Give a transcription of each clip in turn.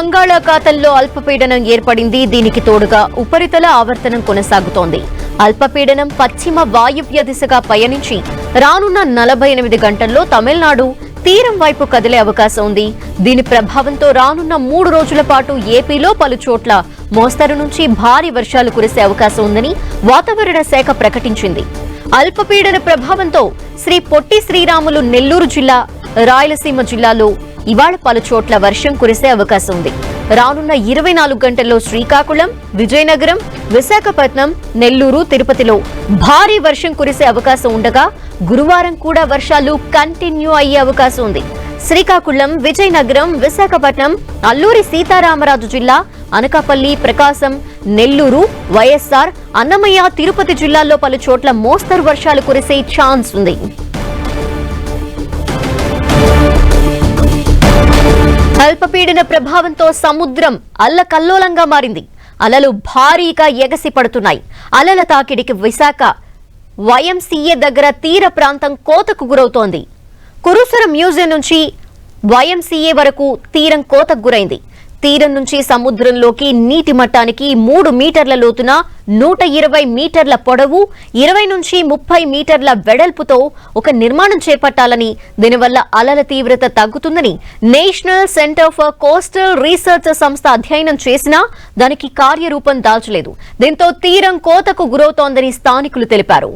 బంగాళాఖాతంలో అల్పపీడనం ఏర్పడింది. దీనికి తోడుగా ఉపరితల ఆవర్తనం కొనసాగుతోంది. అల్పపీడనం పశ్చిమ వాయువ్య దిశగా పయనించి రానున్న 48 గంటల్లో తమిళనాడు తీరం వైపు కదిలే అవకాశం ఉంది. దీని ప్రభావంతో రానున్న 3 రోజుల పాటు ఏపీలో పలు చోట్ల మోస్తరు నుంచి భారీ వర్షాలు కురిసే అవకాశం ఉందని వాతావరణ శాఖ ప్రకటించింది. అల్పపీడన ప్రభావంతో శ్రీ పొట్టి శ్రీరాములు నెల్లూరు జిల్లా, రాయలసీమ జిల్లాలో ఇవాళ పలు చోట్ల వర్షం కురిసే అవకాశం ఉంది. రానున్న 24 గంటల్లో శ్రీకాకుళం, విజయనగరం, విశాఖపట్నం, నెల్లూరు, తిరుపతిలో భారీ వర్షం కురిసే అవకాశం ఉండగా గురువారం కూడా వర్షాలు కంటిన్యూ అయ్యే అవకాశం ఉంది. శ్రీకాకుళం, విజయనగరం, విశాఖపట్నం, అల్లూరి సీతారామరాజు జిల్లా, అనకాపల్లి, ప్రకాశం, నెల్లూరు, వైఎస్ఆర్, అన్నమయ్య, తిరుపతి జిల్లాల్లో పలు చోట్ల మోస్తరు వర్షాలు కురిసే ఛాన్స్ ఉంది. అల్పపీడన ప్రభావంతో సముద్రం అల్లకల్లోలంగా మారింది. అలలు భారీగా ఎగసి పడుతున్నాయి. అలల తాకిడికి విశాఖ YMCA దగ్గర తీర ప్రాంతం కోతకు గురవుతోంది. కురుసర మ్యూజియం నుంచి YMCA వరకు తీరం కోతకు గురైంది. తీరం నుంచి సముద్రంలోకి నీటి మట్టానికి 3 మీటర్ల లోతున 120 మీటర్ల పొడవు, 20 నుంచి 30 మీటర్ల వెడల్పుతో ఒక నిర్మాణం చేపట్టాలని, దీనివల్ల అలల తీవ్రత తగ్గుతుందని national centre for coastal research సంస్థ అధ్యయనం చేసినా దానికి కార్యరూపం దాల్చలేదు. దీంతో తీరం కోతకు గురవుతోందని స్థానికులు తెలిపారు.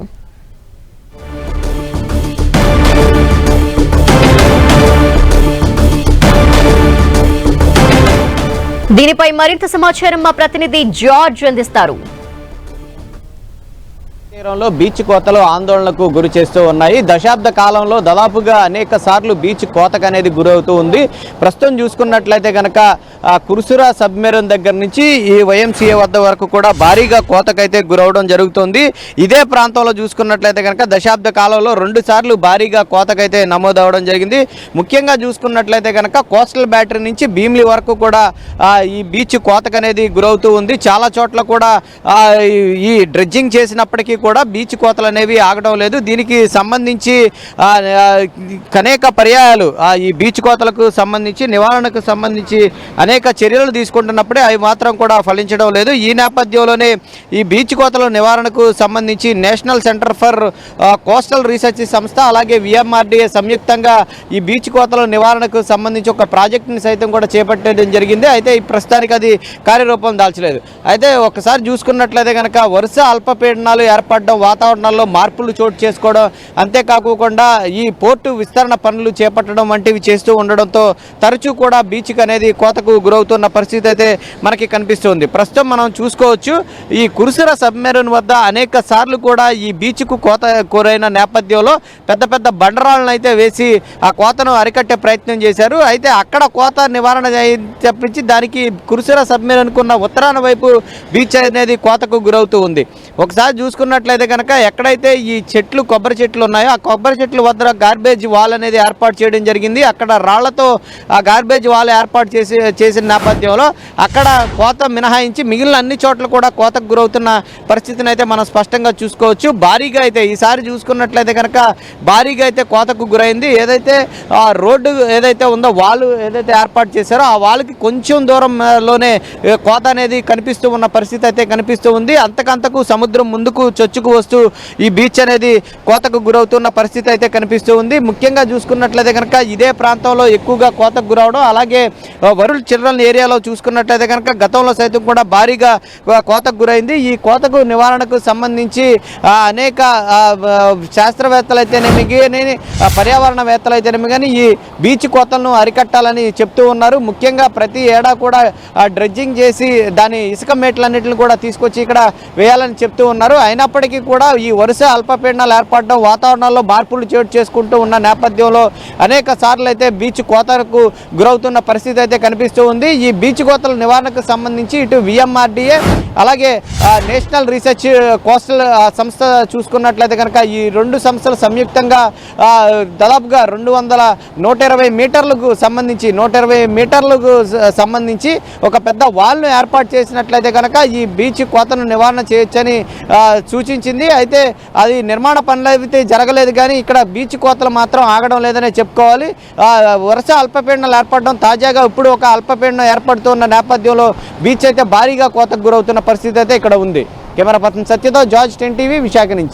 దీనిపై మరింత సమాచారం మా ప్రతినిధి జార్జ్ అందిస్తారు. తీరంలో బీచ్ కోతలు ఆందోళనకు గురి చేస్తూ ఉన్నాయి. దశాబ్ద కాలంలో దాదాపుగా అనేక సార్లు బీచ్ కోతకు అనేది గురవుతూ ఉంది. ప్రస్తుతం చూసుకున్నట్లయితే కనుక కురుసురా సబ్మెరైన్ దగ్గర నుంచి ఈ YMCA వద్ద వరకు కూడా భారీగా కోతకైతే గురవడం జరుగుతుంది. ఇదే ప్రాంతంలో చూసుకున్నట్లయితే కనుక దశాబ్ద కాలంలో 2 సార్లు భారీగా కోతకైతే నమోదవడం జరిగింది. ముఖ్యంగా చూసుకున్నట్లయితే కనుక కోస్టల్ బ్యాటరీ నుంచి భీమిలి వరకు కూడా ఈ బీచ్ కోతకు అనేది గురవుతూ ఉంది. చాలా చోట్ల కూడా ఈ డ్రెడ్జింగ్ చేసినప్పటికీ కూడా బీచ్ కోతలు అనేవి ఆగడం లేదు. దీనికి సంబంధించి అనేక పర్యాయాలు ఈ బీచ్ కోతలకు సంబంధించి నివారణకు సంబంధించి అనేక చర్యలు తీసుకుంటున్నప్పుడే అవి మాత్రం కూడా ఫలించడం లేదు. ఈ నేపథ్యంలోనే ఈ బీచ్ కోతల నివారణకు సంబంధించి national centre for coastal research సంస్థ అలాగే VMRDA సంయుక్తంగా ఈ బీచ్ కోతల నివారణకు సంబంధించి ఒక ప్రాజెక్టుని సైతం కూడా చేపట్టడం జరిగింది. అయితే ఈ ప్రస్తుతానికి అది కార్యరూపం దాల్చలేదు. అయితే ఒకసారి చూసుకున్నట్లయితే కనుక వరుస అల్పపీడనాలు ఏర్పడడం, వాతావరణంలో మార్పులు చోటు చేసుకోవడం, అంతేకాకుండా ఈ పోర్టు విస్తరణ పనులు చేపట్టడం వంటివి చేస్తూ ఉండడంతో తరచూ కూడా బీచ్కి అనేది కోతకు గురవుతున్న పరిస్థితి అయితే మనకి కనిపిస్తుంది. ప్రస్తుతం మనం చూసుకోవచ్చు ఈ కురుసుర సబ్మెరైన్ వద్ద అనేక సార్లు కూడా ఈ బీచ్కు కోత గురైన నేపథ్యంలో పెద్ద పెద్ద బండరాలను అయితే వేసి ఆ కోతను అరికట్టే ప్రయత్నం చేశారు. అయితే అక్కడ కోత నివారణ చెప్పించి దానికి కురుసుర సబ్మెరైన్కు ఉన్న ఉత్తరాన వైపు బీచ్ అనేది కోతకు గురవుతూ ఉంది. ఒకసారి చూసుకున్నట్లయితే కనుక ఎక్కడైతే ఈ చెట్లు కొబ్బరి చెట్లు ఉన్నాయో ఆ కొబ్బరి చెట్ల వద్ద గార్బేజ్ వాల్ అనేది ఏర్పాటు చేయడం జరిగింది. అక్కడ రాళ్లతో ఆ గార్బేజ్ వాల్ ఏర్పాటు చేసిన నేపథ్యంలో అక్కడ కోత మినహాయించి మిగిలిన అన్ని చోట్ల కూడా కోతకు గురవుతున్న పరిస్థితిని అయితే మనం స్పష్టంగా చూసుకోవచ్చు. భారీగా అయితే ఈసారి చూసుకున్నట్లయితే కనుక భారీగా అయితే కోతకు గురైంది. ఏదైతే ఆ రోడ్డు ఏదైతే ఉందో వాల్ ఏదైతే ఏర్పాటు చేశారో ఆ వాల్కి కొంచెం దూరంలోనే కోత అనేది కనిపిస్తూ ఉన్న పరిస్థితి అయితే కనిపిస్తూ ఉంది. అంతకంతకు సముద్రం ముందుకు చొచ్చుకు వస్తూ ఈ బీచ్ అనేది కోతకు గురవుతున్న పరిస్థితి అయితే కనిపిస్తూ ఉంది. ముఖ్యంగా చూసుకున్నట్లయితే కనుక ఇదే ప్రాంతంలో ఎక్కువగా కోతకు గురవడం, అలాగే వరుల్ చిల్డ్రన్ ఏరియాలో చూసుకున్నట్లయితే కనుక గతంలో సైతం కూడా భారీగా కోతకు గురైంది. ఈ కోతకు నివారణకు సంబంధించి అనేక శాస్త్రవేత్తలు అయితేనేమి పర్యావరణవేత్తలు అయితేనేమి కానీ ఈ బీచ్ కోతలను అరికట్టాలని చెప్తూ ఉన్నారు. ముఖ్యంగా ప్రతి ఏడా కూడా డ్రెడ్జింగ్ చేసి దాని ఇసుక మేట్లన్నింటిని కూడా తీసుకొచ్చి ఇక్కడ వేయాలని చెప్తూ ఉన్నారు. అయినప్పటికీ కూడా ఈ వరుస అల్పపీడనాలు ఏర్పడడం, వాతావరణంలో మార్పులు చోటు చేసుకుంటూ ఉన్న నేపథ్యంలో అనేక సార్లు అయితే బీచ్ కోతకు గురవుతున్న పరిస్థితి అయితే కనిపిస్తూ ఉంది. ఈ బీచ్ కోతల నివారణకు సంబంధించి ఇటు VMRDA అలాగే నేషనల్ రీసెర్చ్ కోస్టల్ సంస్థ చూసుకున్నట్లయితే కనుక ఈ 2 సంస్థలు సంయుక్తంగా దాదాపుగా 120 మీటర్లకు సంబంధించి ఒక పెద్ద వాల్ను ఏర్పాటు చేసినట్లయితే కనుక ఈ బీచ్ కోతను నివారణ చేయొచ్చని సూచించారు. సూచించింది. అయితే అది నిర్మాణ పనులు అయితే జరగలేదు, కానీ ఇక్కడ బీచ్ కోతలు మాత్రం ఆగడం లేదనే చెప్పుకోవాలి. వరుస అల్పపీడనాలు ఏర్పడడం, తాజాగా ఇప్పుడు ఒక అల్పపీడనం ఏర్పడుతున్న నేపథ్యంలో బీచ్ అయితే భారీగా కోతకు గురవుతున్న పరిస్థితి అయితే ఇక్కడ ఉంది. కెమెరా పర్సన్ సత్యతో జార్జ్ 10 టీవీ విశాఖ నుంచి.